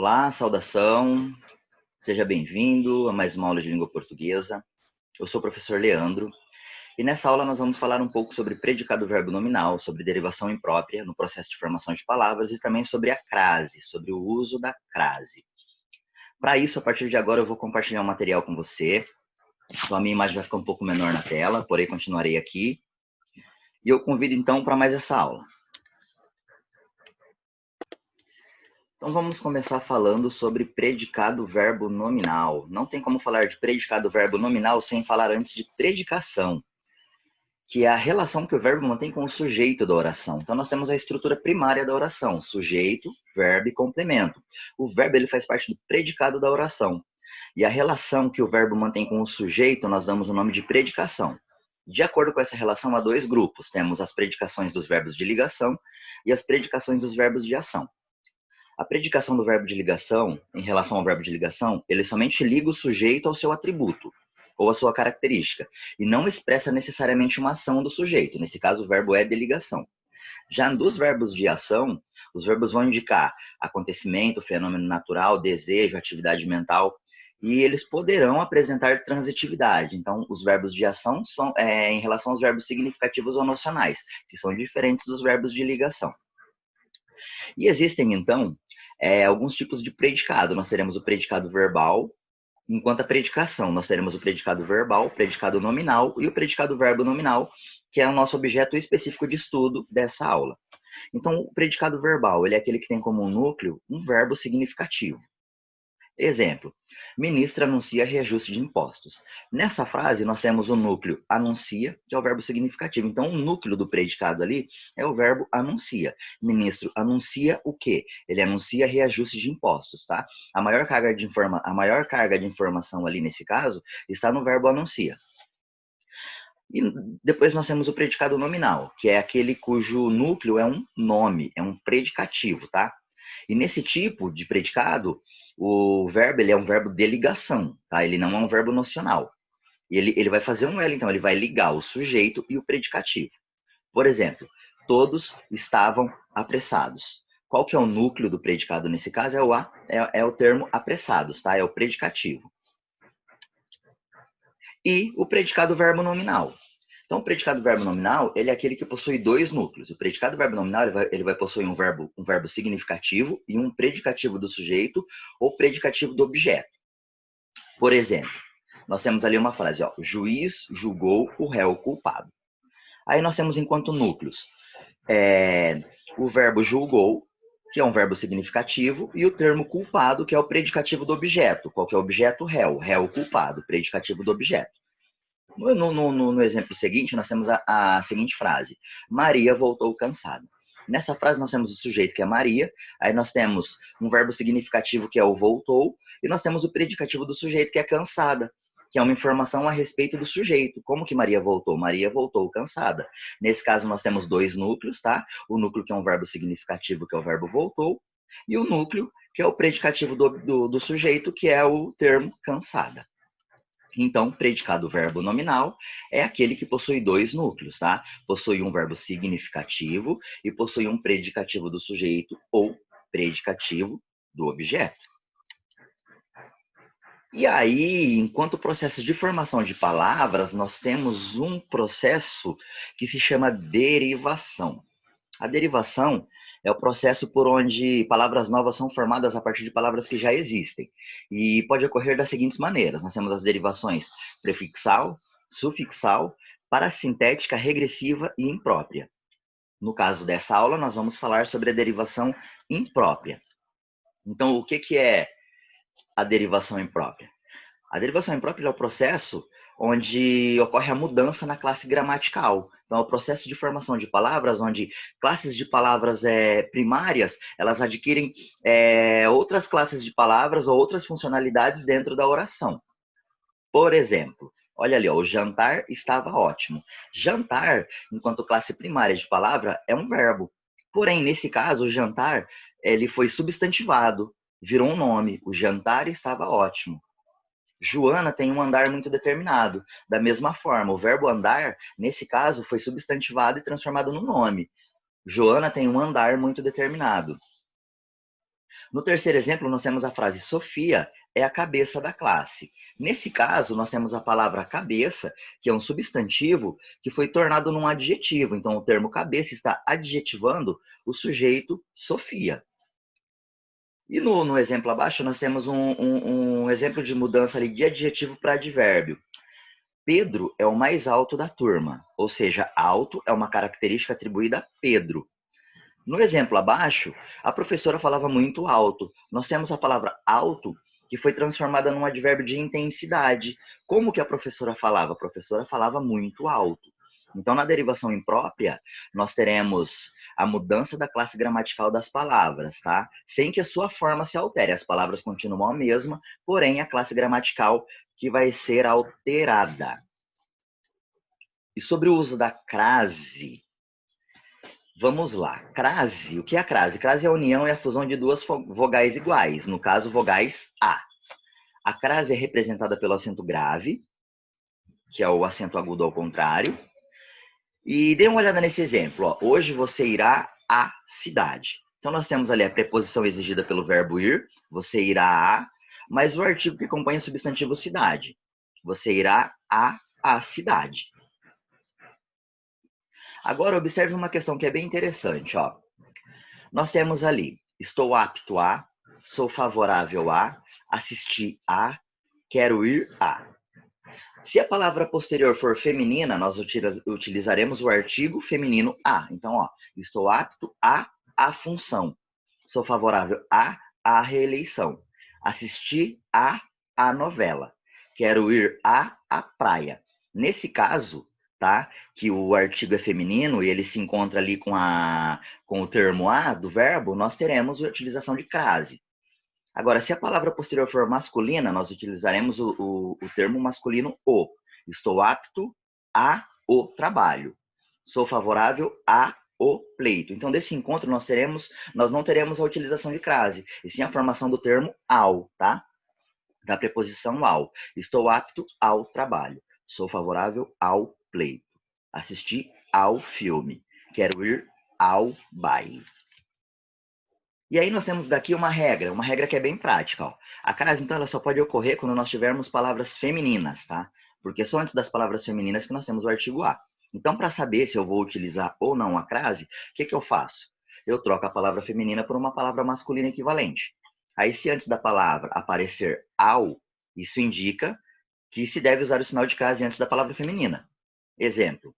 Olá, saudação, seja bem-vindo a mais uma aula de língua portuguesa. Eu sou o professor Leandro e nessa aula nós vamos falar um pouco sobre predicado verbo nominal, sobre derivação imprópria no processo de formação de palavras e também sobre a crase, sobre o uso da crase. Para isso, a partir de agora eu vou compartilhar um material com você. Então a minha imagem vai ficar um pouco menor na tela, porém continuarei aqui. E eu convido então para mais essa aula. Então vamos começar falando sobre predicado verbo nominal. Não tem como falar de predicado verbo nominal sem falar antes de predicação, que é a relação que o verbo mantém com o sujeito da oração. Então nós temos a estrutura primária da oração, sujeito, verbo e complemento. O verbo ele faz parte do predicado da oração. E a relação que o verbo mantém com o sujeito nós damos o nome de predicação. De acordo com essa relação, há dois grupos. Temos as predicações dos verbos de ligação e as predicações dos verbos de ação. A predicação do verbo de ligação, em relação ao verbo de ligação, ele somente liga o sujeito ao seu atributo, ou à sua característica, e não expressa necessariamente uma ação do sujeito. Nesse caso, o verbo é de ligação. Já nos verbos de ação, os verbos vão indicar acontecimento, fenômeno natural, desejo, atividade mental, e eles poderão apresentar transitividade. Então, os verbos de ação são em relação aos verbos significativos ou nocionais, que são diferentes dos verbos de ligação. E existem, então, alguns tipos de predicado. Nós teremos o predicado verbal, enquanto a predicação. Nós teremos o predicado verbal, o predicado nominal e o predicado verbo nominal, que é o nosso objeto específico de estudo dessa aula. Então, o predicado verbal, ele é aquele que tem como núcleo um verbo significativo. Exemplo, ministra anuncia reajuste de impostos. Nessa frase, nós temos o núcleo anuncia, que é o verbo significativo. Então, o núcleo do predicado ali é o verbo anuncia. Ministro anuncia o quê? Ele anuncia reajuste de impostos, tá? A maior carga de informação ali, nesse caso, está no verbo anuncia. E depois nós temos o predicado nominal, que é aquele cujo núcleo é um nome, é um predicativo, tá? E nesse tipo de predicado, o verbo ele é um verbo de ligação, tá? Ele não é um verbo nocional. Ele vai fazer um L, então, ele vai ligar o sujeito e o predicativo. Por exemplo, todos estavam apressados. Qual que é o núcleo do predicado nesse caso? É o termo apressados, tá? É o predicativo. E o predicado verbo nominal. Então, o predicado verbo nominal, ele é aquele que possui dois núcleos. O predicado verbo nominal, ele vai possuir um verbo significativo e um predicativo do sujeito ou predicativo do objeto. Por exemplo, nós temos ali uma frase, ó, o juiz julgou o réu culpado. Aí nós temos enquanto núcleos o verbo julgou, que é um verbo significativo, e o termo culpado, que é o predicativo do objeto. Qual que é o objeto? Réu culpado, predicativo do objeto. No exemplo seguinte, nós temos a seguinte frase. Maria voltou cansada. Nessa frase, nós temos o sujeito, que é Maria. Aí nós temos um verbo significativo, que é o voltou. E nós temos o predicativo do sujeito, que é cansada, que é uma informação a respeito do sujeito. Como que Maria voltou? Maria voltou cansada. Nesse caso, nós temos dois núcleos, tá? O núcleo, que é um verbo significativo, que é o verbo voltou. E o núcleo, que é o predicativo do sujeito, que é o termo cansada. Então, predicado verbo nominal é aquele que possui dois núcleos, tá? Possui um verbo significativo e possui um predicativo do sujeito ou predicativo do objeto. E aí, enquanto processo de formação de palavras, nós temos um processo que se chama derivação. A derivação é o processo por onde palavras novas são formadas a partir de palavras que já existem. E pode ocorrer das seguintes maneiras. Nós temos as derivações prefixal, sufixal, parasintética, regressiva e imprópria. No caso dessa aula, nós vamos falar sobre a derivação imprópria. Então, o que é a derivação imprópria? A derivação imprópria é o processo onde ocorre a mudança na classe gramatical. Então, é o processo de formação de palavras, onde classes de palavras primárias, elas adquirem outras classes de palavras ou outras funcionalidades dentro da oração. Por exemplo, olha ali, ó, o jantar estava ótimo. Jantar, enquanto classe primária de palavra, é um verbo. Porém, nesse caso, o jantar ele foi substantivado, virou um nome. O jantar estava ótimo. Joana tem um andar muito determinado. Da mesma forma, o verbo andar, nesse caso, foi substantivado e transformado num nome. Joana tem um andar muito determinado. No terceiro exemplo, nós temos a frase Sofia é a cabeça da classe. Nesse caso, nós temos a palavra cabeça, que é um substantivo que foi tornado num adjetivo. Então, o termo cabeça está adjetivando o sujeito Sofia. E no exemplo abaixo, nós temos um exemplo de mudança ali de adjetivo para advérbio. Pedro é o mais alto da turma, ou seja, alto é uma característica atribuída a Pedro. No exemplo abaixo, a professora falava muito alto. Nós temos a palavra alto que foi transformada num advérbio de intensidade. Como que a professora falava? A professora falava muito alto. Então, na derivação imprópria, nós teremos a mudança da classe gramatical das palavras, tá? Sem que a sua forma se altere. As palavras continuam a mesma, porém a classe gramatical que vai ser alterada. E sobre o uso da crase, vamos lá. Crase, o que é a crase? Crase é a união e a fusão de duas vogais iguais, no caso, vogais A. A crase é representada pelo acento grave, que é o acento agudo ao contrário. E dê uma olhada nesse exemplo. Ó. Hoje você irá à cidade. Então, nós temos ali a preposição exigida pelo verbo ir, você irá a, mas o artigo que acompanha o substantivo cidade. Você irá à cidade. Agora, observe uma questão que é bem interessante. Ó. Nós temos ali, estou apto a, sou favorável a, assisti a, quero ir a. Se a palavra posterior for feminina, nós utilizaremos o artigo feminino a. Então, ó, estou apto a função. Sou favorável a reeleição. Assisti a novela. Quero ir à praia. Nesse caso, tá, que o artigo é feminino e ele se encontra ali com o termo a do verbo, nós teremos a utilização de crase. Agora, se a palavra posterior for masculina, nós utilizaremos o termo masculino o. Estou apto a o trabalho. Sou favorável a o pleito. Então, desse encontro, nós não teremos a utilização de crase, e sim a formação do termo ao, tá? Da preposição ao. Estou apto ao trabalho. Sou favorável ao pleito. Assisti ao filme. Quero ir ao baile. E aí nós temos daqui uma regra que é bem prática. Ó. A crase, então, ela só pode ocorrer quando nós tivermos palavras femininas, tá? Porque só antes das palavras femininas que nós temos o artigo a. Então, para saber se eu vou utilizar ou não a crase, o que eu faço? Eu troco a palavra feminina por uma palavra masculina equivalente. Aí, se antes da palavra aparecer ao, isso indica que se deve usar o sinal de crase antes da palavra feminina. Exemplo,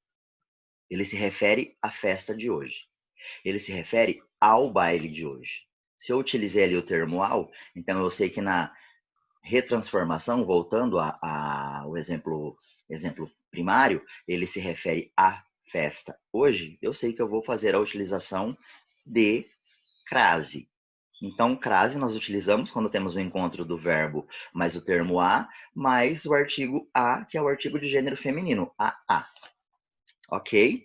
ele se refere à festa de hoje. Ele se refere ao baile de hoje. Se eu utilizei ali o termo ao, então eu sei que na retransformação, voltando ao exemplo primário, ele se refere à festa. Hoje, eu sei que eu vou fazer a utilização de crase. Então, crase nós utilizamos quando temos o encontro do verbo mais o termo a, mais o artigo a, que é o artigo de gênero feminino, a. Ok?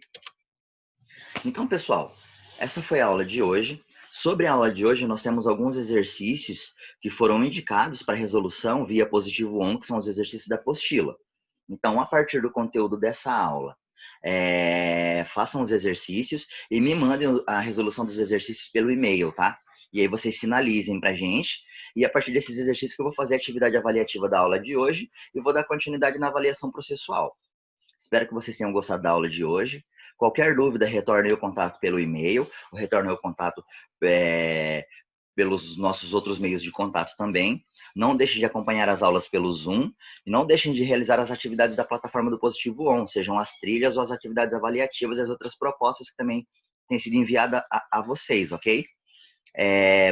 Então, pessoal, essa foi a aula de hoje. Sobre a aula de hoje, nós temos alguns exercícios que foram indicados para resolução via positivo on, que são os exercícios da apostila. Então, a partir do conteúdo dessa aula, façam os exercícios e me mandem a resolução dos exercícios pelo e-mail, tá? E aí vocês sinalizem para a gente. E a partir desses exercícios que eu vou fazer a atividade avaliativa da aula de hoje e vou dar continuidade na avaliação processual. Espero que vocês tenham gostado da aula de hoje. Qualquer dúvida, retorne o contato pelo e-mail, ou retorne o contato pelos nossos outros meios de contato também. Não deixem de acompanhar as aulas pelo Zoom e não deixem de realizar as atividades da plataforma do Positivo On, sejam as trilhas ou as atividades avaliativas e as outras propostas que também têm sido enviadas a vocês, ok?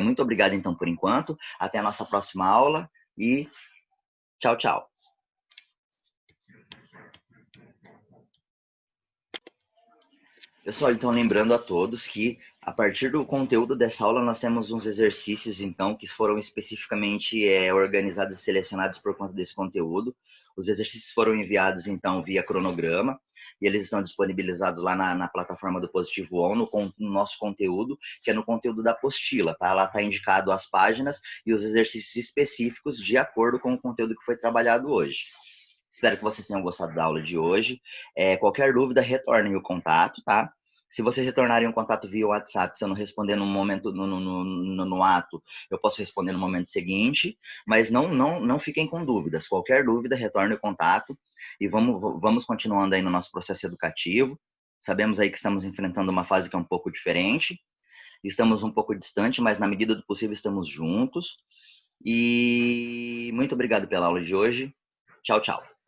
Muito obrigado, então, por enquanto. Até a nossa próxima aula e tchau, tchau. Pessoal, então lembrando a todos que a partir do conteúdo dessa aula nós temos uns exercícios então que foram especificamente organizados e selecionados por conta desse conteúdo. Os exercícios foram enviados então via cronograma e eles estão disponibilizados lá na plataforma do Positivo On, no nosso conteúdo, que é no conteúdo da apostila, tá? Lá está indicado as páginas e os exercícios específicos de acordo com o conteúdo que foi trabalhado hoje. Espero que vocês tenham gostado da aula de hoje. Qualquer dúvida, retornem o contato, tá? Se vocês retornarem um contato via WhatsApp, se eu não responder no momento, no ato, eu posso responder no momento seguinte, mas não fiquem com dúvidas. Qualquer dúvida, retorne o contato e vamos continuando aí no nosso processo educativo. Sabemos aí que estamos enfrentando uma fase que é um pouco diferente, estamos um pouco distante, mas na medida do possível estamos juntos. E muito obrigado pela aula de hoje. Tchau, tchau.